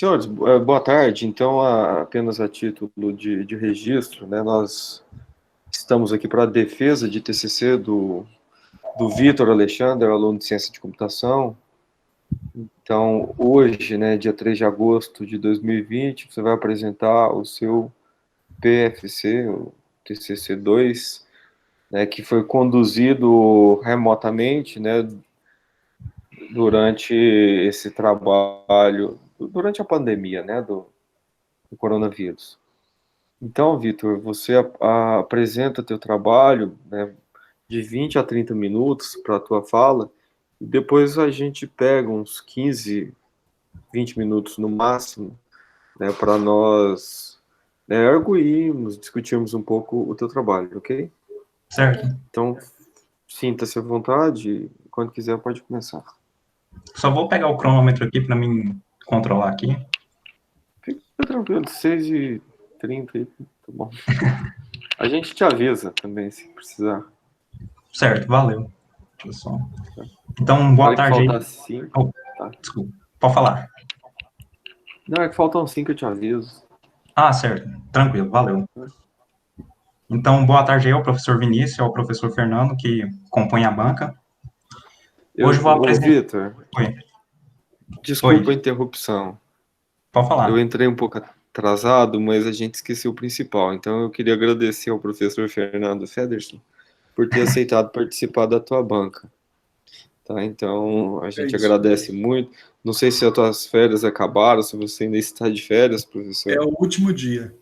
Senhores, boa tarde. Então, apenas a título de registro, né, nós estamos aqui para a defesa de TCC do Vitor Alexandre, aluno de Ciência de Computação. Então, hoje, né, dia 3 de agosto de 2020, você vai apresentar o seu PFC, o TCC2, né, que foi conduzido remotamente, né, durante esse trabalho, durante a pandemia, né, do coronavírus. Então, Vitor, você apresenta teu trabalho, né, de 20 a 30 minutos para a tua fala, e depois a gente pega uns 15, 20 minutos no máximo, né, para nós, né, arguirmos, discutirmos um pouco o teu trabalho, ok? Certo. Então, sinta-se à vontade, quando quiser pode começar. Só vou pegar o cronômetro aqui para mim controlar aqui. Fica tranquilo, 6h30 aí, tá bom. A gente te avisa também, se precisar. Certo, valeu. Deixa eu só... Então, Na boa hora que tarde aí. faltar 5, Oh, tá. desculpa, pode falar. Não, é que faltam 5, eu te aviso. Ah, certo. Tranquilo, valeu. Então, boa tarde aí ao professor Vinícius e ao professor Fernando, que compõem a banca. Hoje eu vou Ô, apresentar... Vitor, Oi. desculpa a Oi, interrupção. pode Eu falar. entrei um pouco atrasado, mas a gente esqueceu o principal. Então, eu queria agradecer ao professor Fernando Federson por ter aceitado participar da tua banca. Tá? Então, a É gente isso agradece mesmo. muito. Não sei se as tuas férias acabaram, se você ainda está de férias, É professor. o último dia.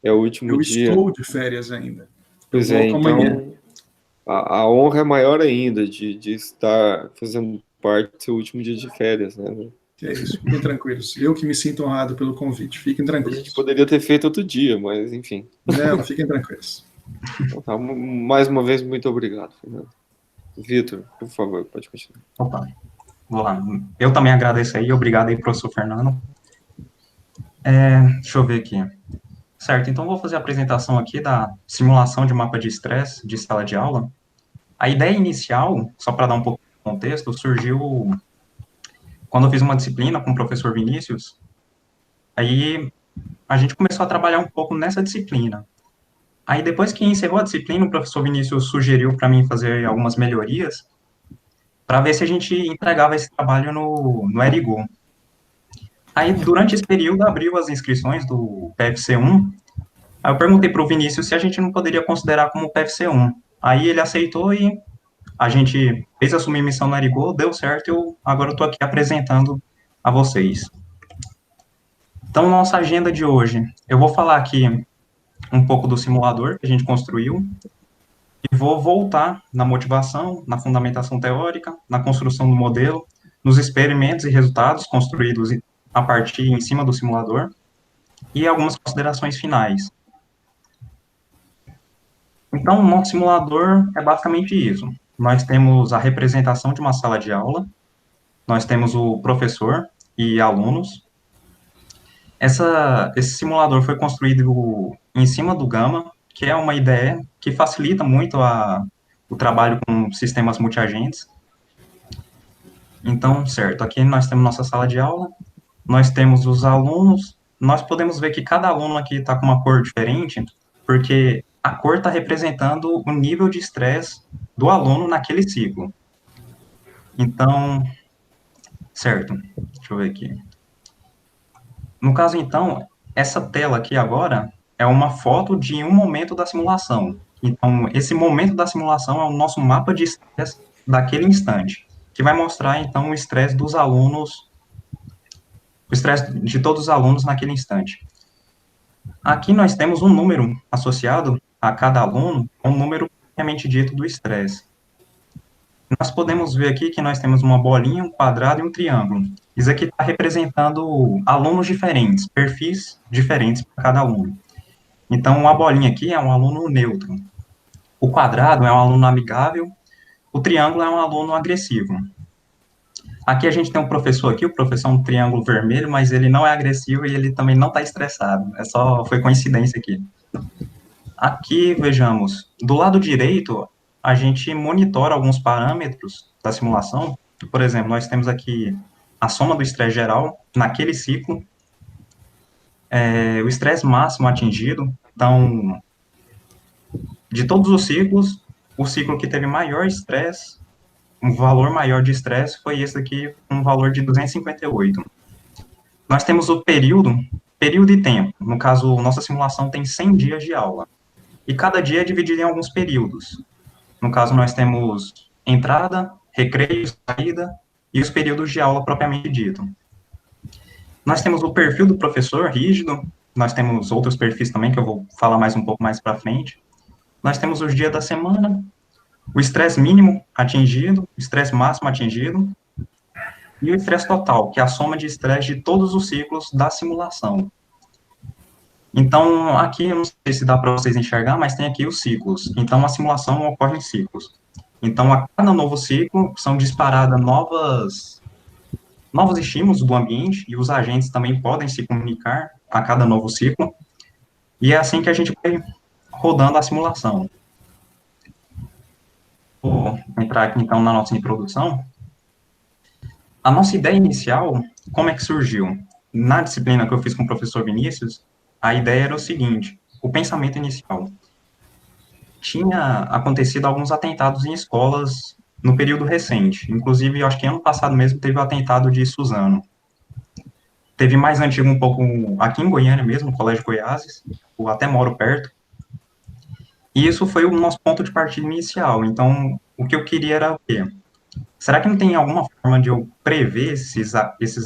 É o último Eu dia. estou de férias ainda. Eu Pois é, volto amanhã. então a honra é maior ainda de estar fazendo parte do seu último dia de férias, né? É isso. Fiquem tranquilos. Eu que me sinto honrado pelo convite. Fiquem A gente tranquilos. poderia ter feito outro dia, mas enfim. Não, fiquem tranquilos. Então, tá, mais uma vez, muito obrigado, Fernando. Vitor, por favor, pode continuar. Opa, vou lá. Eu também agradeço aí, obrigado aí, professor Fernando. Deixa eu ver aqui. Certo, então vou fazer a apresentação aqui da simulação de mapa de estresse de sala de aula. A ideia inicial, só para dar um pouco de contexto, surgiu quando eu fiz uma disciplina com o professor Vinícius. Aí a gente começou a trabalhar um pouco nessa disciplina. Aí depois que encerrou a disciplina, o professor Vinícius sugeriu para mim fazer algumas melhorias para ver se a gente entregava esse trabalho no Erigo. Aí durante esse período abriu as inscrições do PFC1. Aí eu perguntei para o Vinícius se a gente não poderia considerar como PFC1. Aí ele aceitou e a gente fez a submissão no Erigo, deu certo, agora eu estou aqui apresentando a vocês. Então, nossa agenda de hoje, eu vou falar aqui um pouco do simulador que a gente construiu e vou voltar na motivação, na fundamentação teórica, na construção do modelo, nos experimentos e resultados construídos a partir em cima do simulador e algumas considerações finais. Então, o nosso simulador é basicamente isso. Nós temos a representação de uma sala de aula, nós temos o professor e alunos. Esse simulador foi construído em cima do Gama, que é uma ideia que facilita muito o trabalho com sistemas multiagentes. Então, certo, aqui nós temos nossa sala de aula, nós temos os alunos, nós podemos ver que cada aluno aqui está com uma cor diferente, porque a cor está representando o nível de estresse do aluno naquele ciclo. Então, certo, deixa eu ver aqui. No caso, então, essa tela aqui agora é uma foto de um momento da simulação. Então, esse momento da simulação é o nosso mapa de estresse daquele instante, que vai mostrar, então, o estresse dos alunos, o estresse de todos os alunos naquele instante. Aqui nós temos um número associado a cada aluno, um número propriamente dito do estresse. Nós podemos ver aqui que nós temos uma bolinha, um quadrado e um triângulo. Isso aqui está representando alunos diferentes, perfis diferentes para cada aluno. Então, a bolinha aqui é um aluno neutro. O quadrado é um aluno amigável. O triângulo é um aluno agressivo. Aqui a gente tem um professor aqui, o professor é um triângulo vermelho, mas ele não é agressivo e ele também não está estressado. Foi coincidência aqui. Aqui, vejamos, do lado direito, a gente monitora alguns parâmetros da simulação. Por exemplo, nós temos aqui a soma do estresse geral naquele ciclo. o estresse máximo atingido. Então, de todos os ciclos, o ciclo que teve maior estresse, um valor maior de estresse, foi esse aqui, com um valor de 258. Nós temos o período e tempo. No caso, nossa simulação tem 100 dias de aula. E cada dia é dividido em alguns períodos. No caso, nós temos entrada, recreio, saída e os períodos de aula propriamente dito. Nós temos o perfil do professor rígido, nós temos outros perfis também, que eu vou falar mais um pouco mais para frente. Nós temos os dias da semana, o estresse mínimo atingido, o estresse máximo atingido, e o estresse total, que é a soma de estresse de todos os ciclos da simulação. Então, aqui, eu não sei se dá para vocês enxergar, mas tem aqui os ciclos. Então, a simulação ocorre em ciclos. Então, a cada novo ciclo, são disparadas novos estímulos do ambiente, e os agentes também podem se comunicar a cada novo ciclo, e é assim que a gente vai rodando a simulação. Vou entrar aqui, então, na nossa introdução. A nossa ideia inicial, como é que surgiu? Na disciplina que eu fiz com o professor Vinícius, a ideia era o seguinte, o pensamento inicial. Tinha acontecido alguns atentados em escolas no período recente, inclusive, eu acho que ano passado mesmo teve o atentado de Suzano. Teve mais antigo um pouco aqui em Goiânia mesmo, no Colégio Goiáses, eu até moro perto, e isso foi o nosso ponto de partida inicial. Então, o que eu queria era o quê? Será que não tem alguma forma de eu prever esses ataques,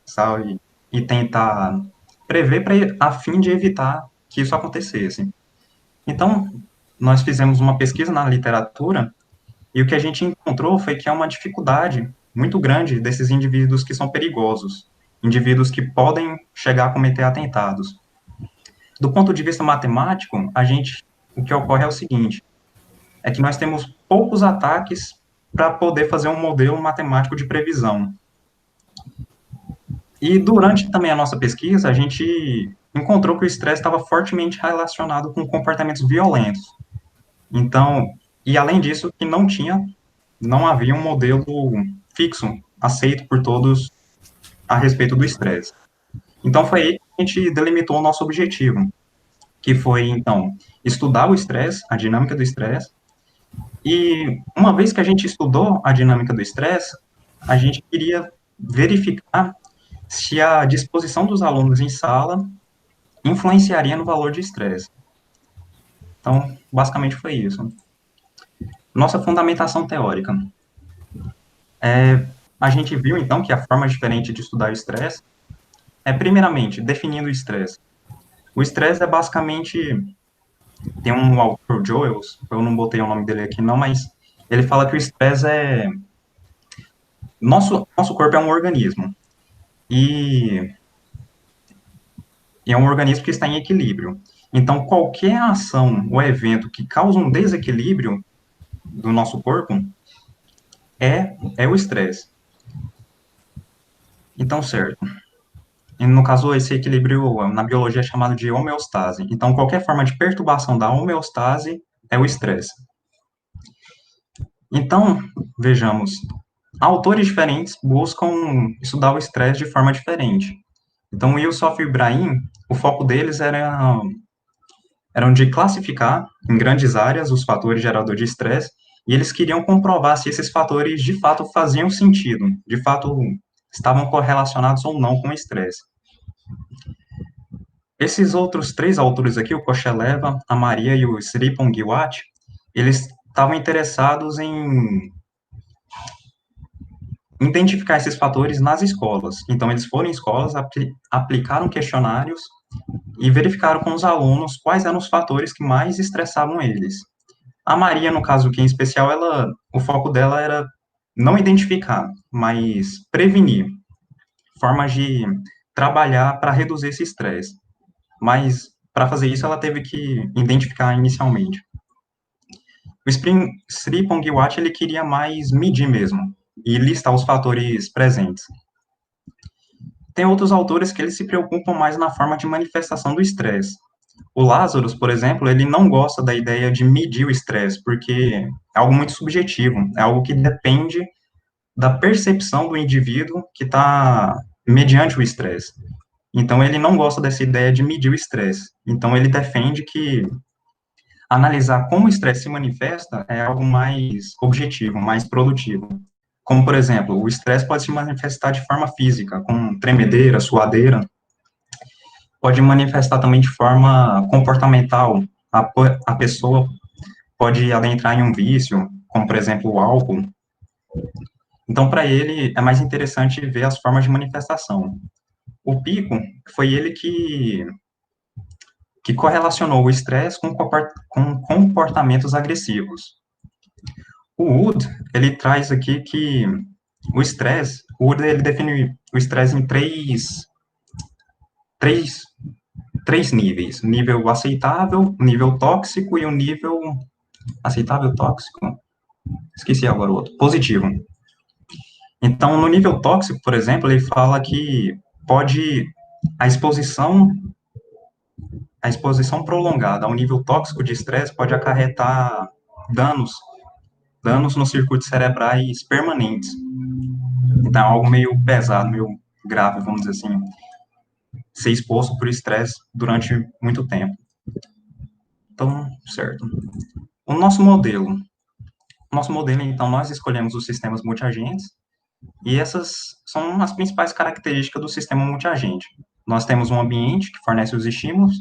sabe? E tentar prever a fim de evitar que isso acontecesse. Então, nós fizemos uma pesquisa na literatura e o que a gente encontrou foi que é uma dificuldade muito grande desses indivíduos que são perigosos, indivíduos que podem chegar a cometer atentados. Do ponto de vista matemático, o que ocorre é o seguinte, é que nós temos poucos ataques para poder fazer um modelo matemático de previsão. E durante também a nossa pesquisa, a gente encontrou que o estresse estava fortemente relacionado com comportamentos violentos. Então, e além disso, que não havia um modelo fixo, aceito por todos a respeito do estresse. Então, foi aí que a gente delimitou o nosso objetivo, que foi, então, estudar o estresse, a dinâmica do estresse, e uma vez que a gente estudou a dinâmica do estresse, a gente queria verificar se a disposição dos alunos em sala influenciaria no valor de estresse. Então, basicamente foi isso. Nossa fundamentação teórica. A gente viu, então, que a forma diferente de estudar o estresse é, primeiramente, definindo o estresse. O estresse é basicamente, tem um autor, Joels, eu não botei o nome dele aqui não, mas ele fala que o estresse é, nosso corpo é um organismo, e é um organismo que está em equilíbrio. Então, qualquer ação ou evento que causa um desequilíbrio do nosso corpo é o estresse. Então, certo. E no caso, esse equilíbrio na biologia é chamado de homeostase. Então, qualquer forma de perturbação da homeostase é o estresse. Então, vejamos, autores diferentes buscam estudar o estresse de forma diferente. Então, o Yusuf e o Ibrahim, o foco deles eram de classificar em grandes áreas os fatores geradores de estresse, e eles queriam comprovar se esses fatores de fato faziam sentido, de fato estavam correlacionados ou não com o estresse. Esses outros três autores aqui, o Kosheleva, a Maria e o Sripongiwat, eles estavam interessados em identificar esses fatores nas escolas. Então, eles foram em escolas, aplicaram questionários e verificaram com os alunos quais eram os fatores que mais estressavam eles. A Maria, no caso aqui em especial, o foco dela era não identificar, mas prevenir, formas de trabalhar para reduzir esse estresse. Mas, para fazer isso, ela teve que identificar inicialmente. O Sripongiwat, ele queria mais medir mesmo, e listar os fatores presentes. Tem outros autores que eles se preocupam mais na forma de manifestação do estresse. O Lazarus, por exemplo, ele não gosta da ideia de medir o estresse, porque é algo muito subjetivo, é algo que depende da percepção do indivíduo que está mediante o estresse. Então, ele não gosta dessa ideia de medir o estresse. Então, ele defende que analisar como o estresse se manifesta é algo mais objetivo, mais produtivo. Como, por exemplo, o estresse pode se manifestar de forma física, com tremedeira, suadeira, pode manifestar também de forma comportamental. A pessoa pode adentrar em um vício, como, por exemplo, o álcool. Então, para ele, é mais interessante ver as formas de manifestação. O Pico foi ele que correlacionou o estresse com comportamentos agressivos. O Wood, ele traz aqui que o estresse, o Wood, ele define o estresse em três, três níveis: nível aceitável, nível tóxico e o nível aceitável, tóxico, esqueci agora o outro, positivo. Então, no nível tóxico, por exemplo, ele fala que pode a exposição a exposição prolongada ao nível tóxico de estresse pode acarretar danos, danos nos circuitos cerebrais permanentes. Então, é algo meio pesado, meio grave, vamos dizer assim, ser exposto por estresse durante muito tempo. Então, certo. O nosso modelo, então, nós escolhemos os sistemas multiagentes, e essas são as principais características do sistema multiagente. Nós temos um ambiente que fornece os estímulos,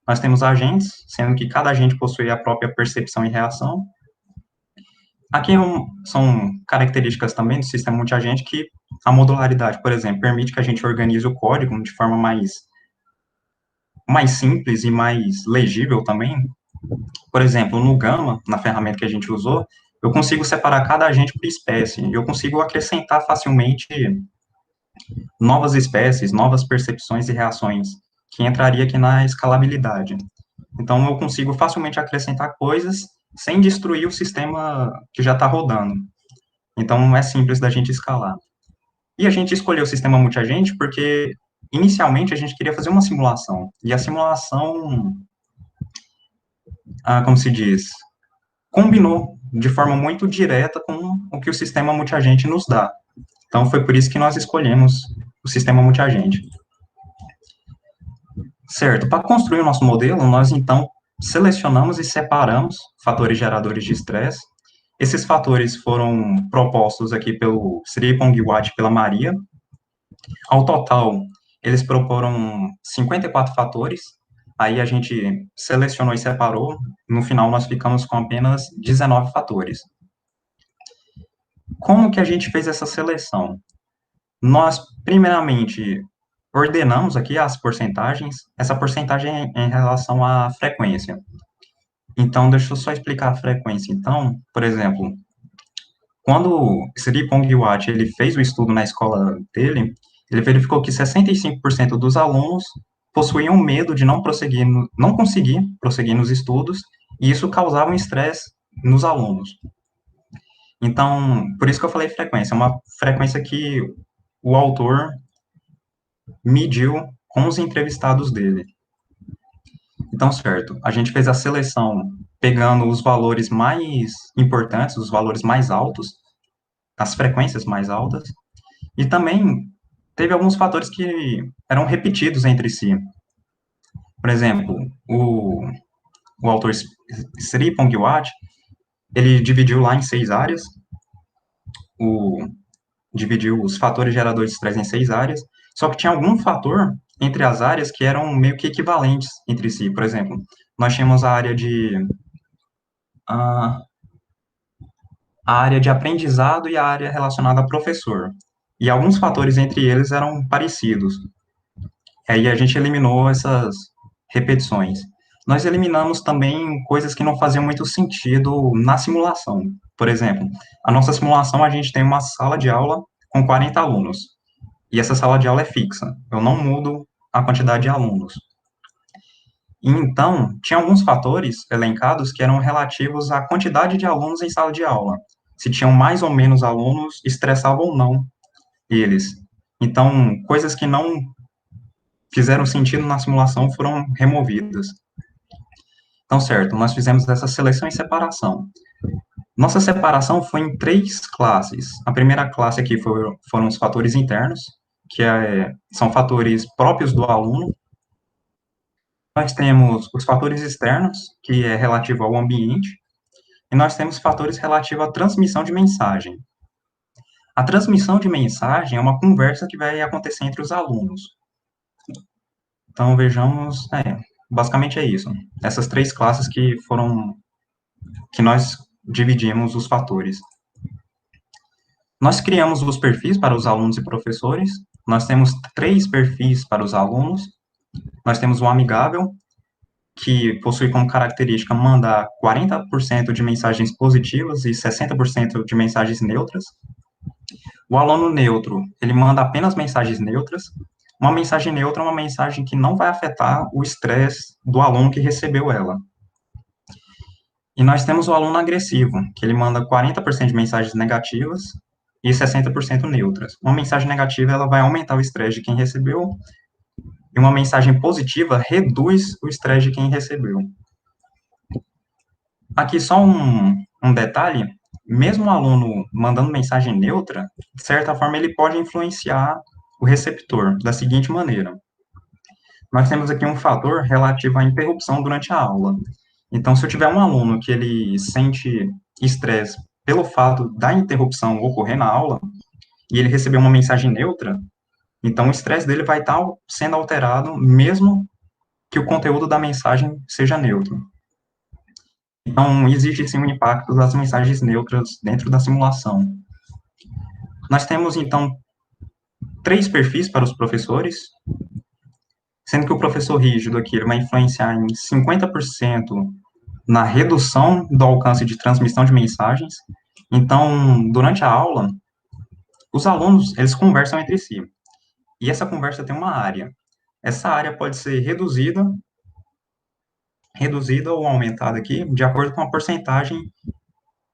nós temos agentes, sendo que cada agente possui a própria percepção e reação. Aqui são características também do sistema multiagente que a modularidade, por exemplo, permite que a gente organize o código de forma mais simples e mais legível também. Por exemplo, no Gamma, na ferramenta que a gente usou, eu consigo separar cada agente por espécie, e eu consigo acrescentar facilmente novas espécies, novas percepções e reações, que entraria aqui na escalabilidade. Então, eu consigo facilmente acrescentar coisas sem destruir o sistema que já está rodando. Então, é simples da gente escalar. E a gente escolheu o sistema multiagente porque, inicialmente, a gente queria fazer uma simulação. E a simulação, como se diz, combinou de forma muito direta com o que o sistema multiagente nos dá. Então, foi por isso que nós escolhemos o sistema multiagente. Certo, para construir o nosso modelo, nós, então, selecionamos e separamos fatores geradores de estresse. Esses fatores foram propostos aqui pelo Sripong Watt e pela Maria. Ao total, eles proporam 54 fatores, aí a gente selecionou e separou, no final nós ficamos com apenas 19 fatores. Como que a gente fez essa seleção? Nós, primeiramente, ordenamos aqui as porcentagens, essa porcentagem é em relação à frequência. Então, deixa eu só explicar a frequência. Então, por exemplo, quando Sripong Watt ele fez o estudo na escola dele, ele verificou que 65% dos alunos possuíam medo de não conseguir prosseguir nos estudos, e isso causava um estresse nos alunos. Então, por isso que eu falei frequência, é uma frequência que o autor mediu com os entrevistados dele. Então, certo, a gente fez a seleção pegando os valores mais importantes, os valores mais altos, as frequências mais altas, e também teve alguns fatores que eram repetidos entre si. Por exemplo, o autor Sripong Watt, ele dividiu lá em 6 áreas, dividiu os fatores geradores de estresse em 6 áreas, só que tinha algum fator entre as áreas que eram meio que equivalentes entre si. Por exemplo, nós tínhamos a área de aprendizado e a área relacionada a professor. E alguns fatores entre eles eram parecidos. Aí a gente eliminou essas repetições. Nós eliminamos também coisas que não faziam muito sentido na simulação. Por exemplo, a nossa simulação, a gente tem uma sala de aula com 40 alunos. E essa sala de aula é fixa. Eu não mudo a quantidade de alunos. E então, tinha alguns fatores elencados que eram relativos à quantidade de alunos em sala de aula. Se tinham mais ou menos alunos, estressavam ou não eles. Então, coisas que não fizeram sentido na simulação foram removidas. Então, certo, nós fizemos essa seleção e separação. Nossa separação foi em 3 classes. A primeira classe aqui foram os fatores internos, são fatores próprios do aluno. Nós temos os fatores externos, que é relativo ao ambiente, e nós temos fatores relativos à transmissão de mensagem. A transmissão de mensagem é uma conversa que vai acontecer entre os alunos. Então, vejamos, basicamente é isso. Essas três classes que nós dividimos os fatores. Nós criamos os perfis para os alunos e professores. Nós temos 3 perfis para os alunos. Nós temos o amigável, que possui como característica mandar 40% de mensagens positivas e 60% de mensagens neutras. O aluno neutro, ele manda apenas mensagens neutras. Uma mensagem neutra é uma mensagem que não vai afetar o estresse do aluno que recebeu ela. E nós temos o aluno agressivo, que ele manda 40% de mensagens negativas e 60% neutras. Uma mensagem negativa, ela vai aumentar o estresse de quem recebeu, e uma mensagem positiva reduz o estresse de quem recebeu. Aqui só um detalhe, mesmo o aluno mandando mensagem neutra, de certa forma ele pode influenciar o receptor da seguinte maneira. Nós temos aqui um fator relativo à interrupção durante a aula. Então, se eu tiver um aluno que ele sente estresse pelo fato da interrupção ocorrer na aula, e ele receber uma mensagem neutra, então o estresse dele vai estar sendo alterado, mesmo que o conteúdo da mensagem seja neutro. Então, existe sim um impacto das mensagens neutras dentro da simulação. Nós temos, então, 3 perfis para os professores, sendo que o professor rígido aqui ele vai influenciar em 50% na redução do alcance de transmissão de mensagens. Então, durante a aula, os alunos, eles conversam entre si. E essa conversa tem uma área. Essa área pode ser reduzida ou aumentada aqui, de acordo com a porcentagem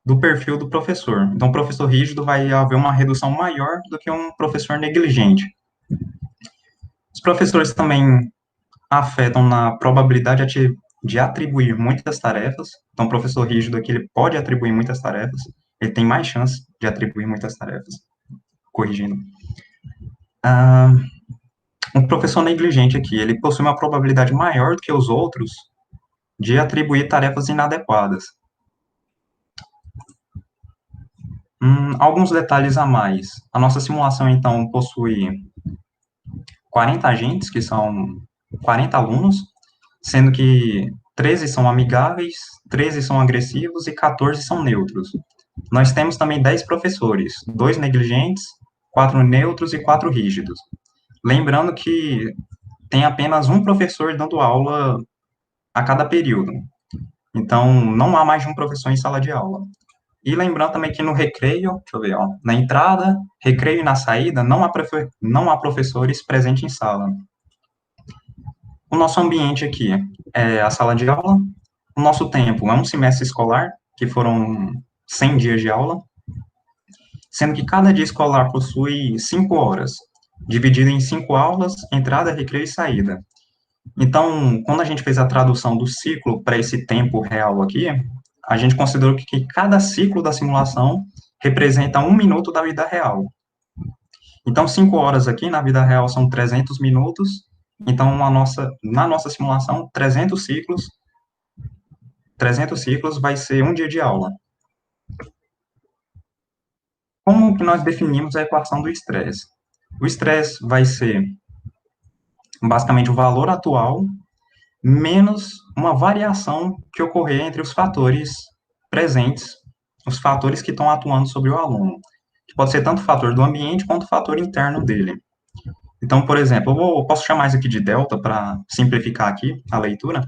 do perfil do professor. Então, o professor rígido vai haver uma redução maior do que um professor negligente. Os professores também afetam na probabilidade de atribuir muitas tarefas. Então, o professor rígido aqui, ele pode atribuir muitas tarefas, ele tem mais chance de atribuir muitas tarefas. Corrigindo. Um professor negligente aqui, ele possui uma probabilidade maior do que os outros de atribuir tarefas inadequadas. Alguns detalhes a mais. A nossa simulação, então, possui 40 agentes, que são 40 alunos, sendo que 13 são amigáveis, 13 são agressivos e 14 são neutros. Nós temos também 10 professores, 2 negligentes, 4 neutros e 4 rígidos. Lembrando que tem apenas um professor dando aula a cada período. Então, não há mais de um professor em sala de aula. E lembrando também que no recreio, deixa eu ver, na entrada, recreio e na saída, não há professores presentes em sala. O nosso ambiente aqui é a sala de aula. O nosso tempo é um semestre escolar, que foram 100 dias de aula, sendo que cada dia escolar possui 5 horas, dividido em 5 aulas, entrada, recreio e saída. Então, quando a gente fez a tradução do ciclo para esse tempo real aqui, a gente considerou que cada ciclo da simulação representa 1 minuto da vida real. Então, 5 horas aqui na vida real são 300 minutos, então na nossa simulação, 300 ciclos vai ser 1 dia de aula. Como que nós definimos a equação do estresse? O estresse vai ser basicamente o valor atual menos uma variação que ocorrer entre os fatores presentes, os fatores que estão atuando sobre o aluno, que pode ser tanto o fator do ambiente quanto o fator interno dele. Então, por exemplo, posso chamar isso aqui de delta para simplificar aqui a leitura.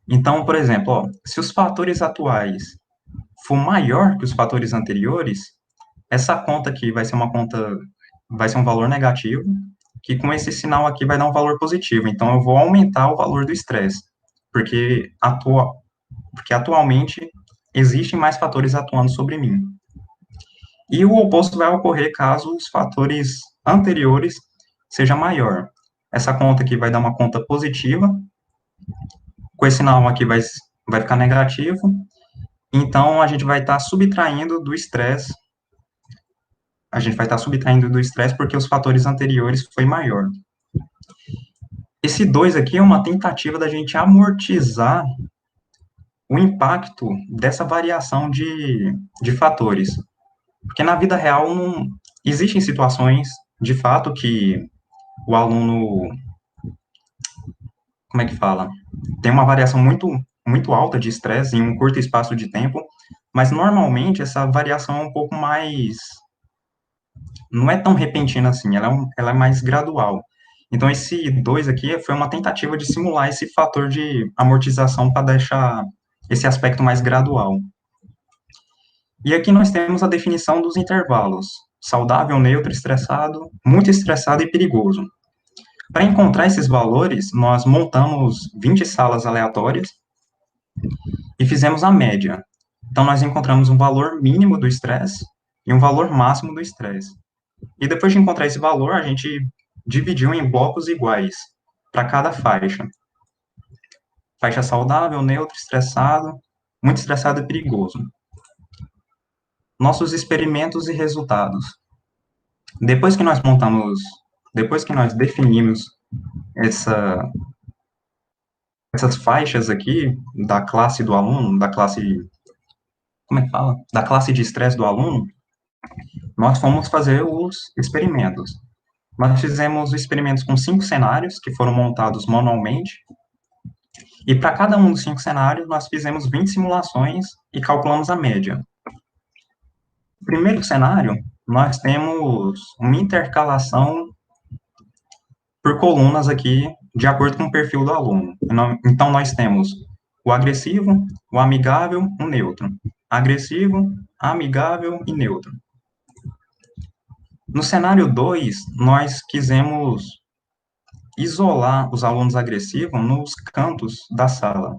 Então, por exemplo, se os fatores atuais for maior que os fatores anteriores, essa conta aqui vai ser um valor negativo, que com esse sinal aqui vai dar um valor positivo. Então, eu vou aumentar o valor do estresse, porque atualmente existem mais fatores atuando sobre mim. E o oposto vai ocorrer caso os fatores anteriores seja maior. Essa conta aqui vai dar uma conta positiva, com esse sinal aqui vai ficar negativo, então a gente vai estar subtraindo do estresse a gente vai estar subtraindo do estresse porque os fatores anteriores foi maior. Esse 2 aqui é uma tentativa da gente amortizar o impacto dessa variação de fatores. Porque na vida real não existem situações, de fato, que o aluno, como é que fala? Tem uma variação muito alta de estresse em um curto espaço de tempo, mas normalmente essa variação é um pouco mais, não é tão repentina assim, ela é mais gradual. Então esse 2 aqui foi uma tentativa de simular esse fator de amortização para deixar esse aspecto mais gradual. E aqui nós temos a definição dos intervalos: saudável, neutro, estressado, muito estressado e perigoso. Para encontrar esses valores, nós montamos 20 salas aleatórias e fizemos a média. Então, nós encontramos um valor mínimo do estresse e um valor máximo do estresse. E depois de encontrar esse valor, a gente dividiu em blocos iguais para cada faixa. Faixa saudável, neutro, estressado, muito estressado e perigoso. Nossos experimentos e resultados. Depois que nós definimos essas faixas aqui da classe do aluno, como é que fala? Da classe de estresse do aluno, nós fomos fazer os experimentos. Nós fizemos experimentos com 5 cenários que foram montados manualmente, e para cada um dos 5 cenários, nós fizemos 20 simulações e calculamos a média. No primeiro cenário, nós temos uma intercalação por colunas aqui, de acordo com o perfil do aluno. Então, nós temos o agressivo, o amigável, o neutro. Agressivo, amigável e neutro. No cenário 2, nós quisemos isolar os alunos agressivos nos cantos da sala.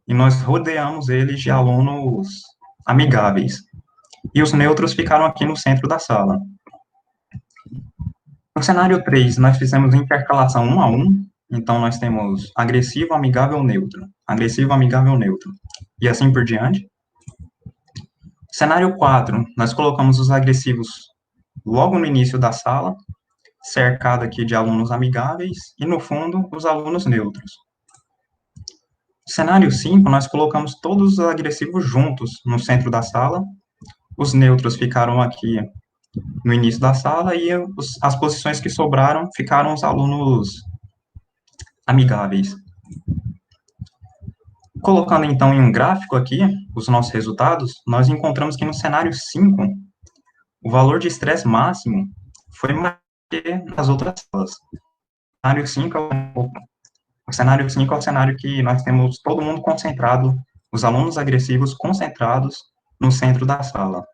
E nós rodeamos eles de alunos amigáveis. E os neutros ficaram aqui no centro da sala. No cenário 3, nós fizemos intercalação 1 a 1, então nós temos agressivo, amigável, neutro, agressivo, amigável, neutro, e assim por diante. Cenário 4, nós colocamos os agressivos logo no início da sala, cercado aqui de alunos amigáveis, e no fundo, os alunos neutros. Cenário 5, nós colocamos todos os agressivos juntos no centro da sala, os neutros ficaram aqui no início da sala, e as posições que sobraram ficaram os alunos amigáveis. Colocando, então, em um gráfico aqui, os nossos resultados, nós encontramos que no cenário 5, o valor de estresse máximo foi maior que nas outras salas. O cenário 5 é o cenário que nós temos todo mundo concentrado, os alunos agressivos concentrados no centro da sala.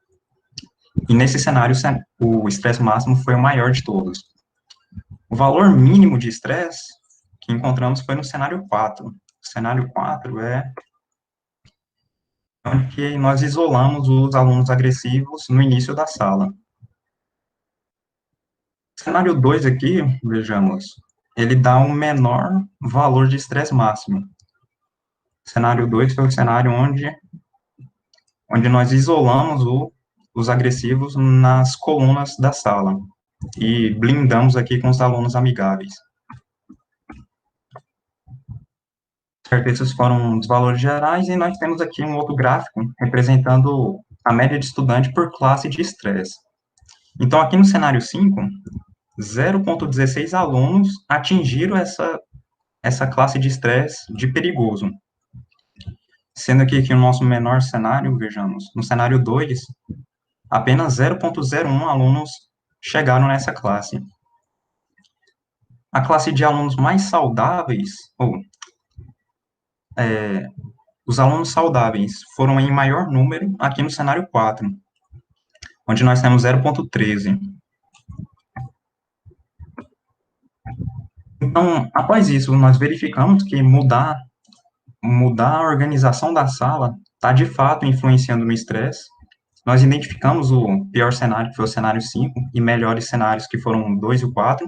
E nesse cenário, o estresse máximo foi o maior de todos. O valor mínimo de estresse que encontramos foi no cenário 4. O cenário 4 é onde nós isolamos os alunos agressivos no início da sala. O cenário 2 aqui, vejamos, ele dá um menor valor de estresse máximo. O cenário 2 foi o cenário onde nós isolamos os agressivos nas colunas da sala e blindamos aqui com os alunos amigáveis. Certo, esses foram os valores gerais, e nós temos aqui um outro gráfico representando a média de estudante por classe de estresse. Então, aqui no cenário 5, 0,16 alunos atingiram essa classe de estresse de perigoso. Sendo aqui que o nosso menor cenário, vejamos, no cenário 2, apenas 0,01 alunos chegaram nessa classe. A classe de alunos mais saudáveis, os alunos saudáveis foram em maior número aqui no cenário 4, onde nós temos 0,13. Então, após isso, nós verificamos que mudar a organização da sala está, de fato, influenciando no estresse. Nós identificamos o pior cenário, que foi o cenário 5, e melhores cenários, que foram o 2 e o 4.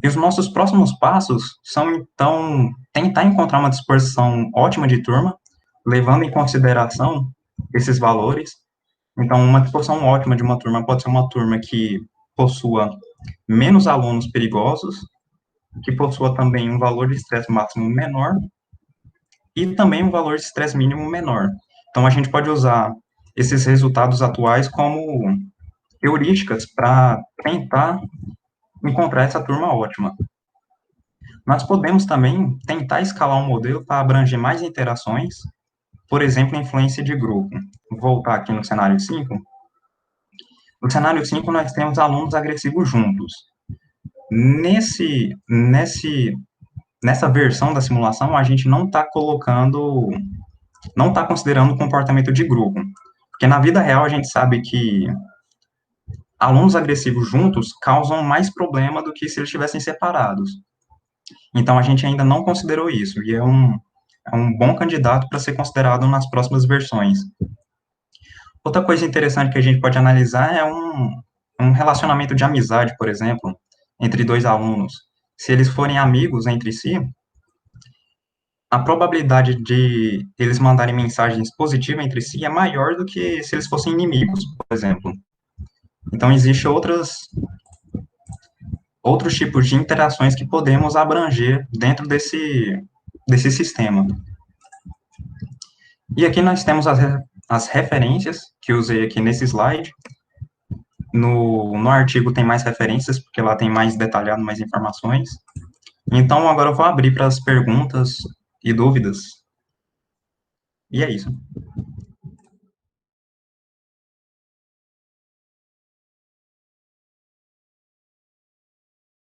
E os nossos próximos passos são, então, tentar encontrar uma disposição ótima de turma, levando em consideração esses valores, Então, uma disposição ótima de uma turma pode ser uma turma que possua menos alunos perigosos, que possua também um valor de estresse máximo menor e também um valor de estresse mínimo menor. Então, a gente pode usar esses resultados atuais como heurísticas para tentar encontrar essa turma ótima. Nós podemos também tentar escalar um modelo para abranger mais interações, por exemplo, influência de grupo. Vou voltar aqui no cenário 5. No cenário 5, nós temos alunos agressivos juntos. Nessa versão da simulação, a gente não está considerando o comportamento de grupo. Porque na vida real, a gente sabe que alunos agressivos juntos causam mais problema do que se eles estivessem separados. Então, a gente ainda não considerou isso, e é um bom candidato para ser considerado nas próximas versões. Outra coisa interessante que a gente pode analisar é um relacionamento de amizade, por exemplo, entre dois alunos. Se eles forem amigos entre si, a probabilidade de eles mandarem mensagens positivas entre si é maior do que se eles fossem inimigos, por exemplo. Então, existem outros tipos de interações que podemos abranger dentro desse sistema. E aqui nós temos as referências que eu usei aqui nesse slide. No artigo tem mais referências, porque lá tem mais detalhado, mais informações. Então, agora eu vou abrir para as perguntas e dúvidas. E é isso.